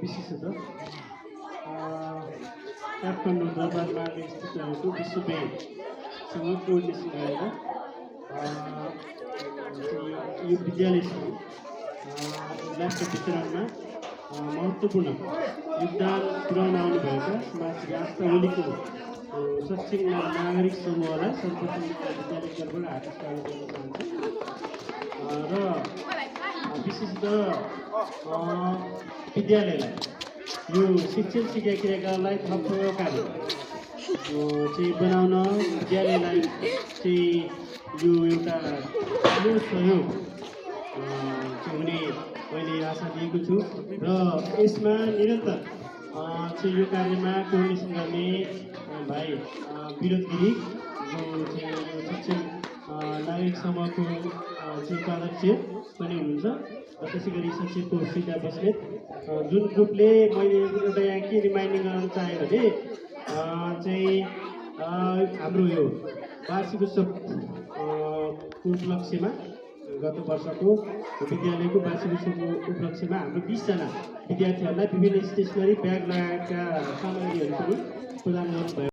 विशेषतः काठमाडौँ दरबारमार्ग स्थित रहेको विश्व ब्याङ्कसँग कोर्डिनेसन गरेर यो विद्यालयसँग ल्यापटप वितरणमा महत्त्वपूर्ण योगदान पुर्याउन आउनुभएका समाजसेवी आस्था ओलीको सक्षम नागरिक समूहलाई सर्वप्रथम विद्यालय तर्फबाट हार्दिक स्वागत गर्न चाहन्छु र विशेषतः विद्यालयलाई यो शिक्षण शिक्षा क्रियाकलापलाई थप प्रभावकारी चाहिँ बनाउन विद्यालयलाई चाहिँ यो एउटा ठुलो सहयोग हुने मैले आशा दिएको छु र यसमा निरन्तर चाहिँ यो कार्यमा कोर्डिनेसन गर्ने भाइ विरोध गिरी जो चाहिँ शिक्षण नागरिक समूहको चाहिँ उपाध्यक्ष पनि हुनुहुन्छ र त्यसै गरी सचिवको सीता बस्नेत जुन ग्रुपले मैले एउटा यहाँ के रिमाइन्डिङ गराउन चाहेँ भने चाहिँ हाम्रो यो वार्षिक उत्सवको उपलक्ष्यमा गत वर्षको विद्यालयको वार्षिक उत्सवको उपलक्ष्यमा हाम्रो 20 जना विद्यार्थीहरूलाई विभिन्न स्टेसनरी ब्याग लगायतका सामग्रीहरू पनि प्रदान गर्नुभयो।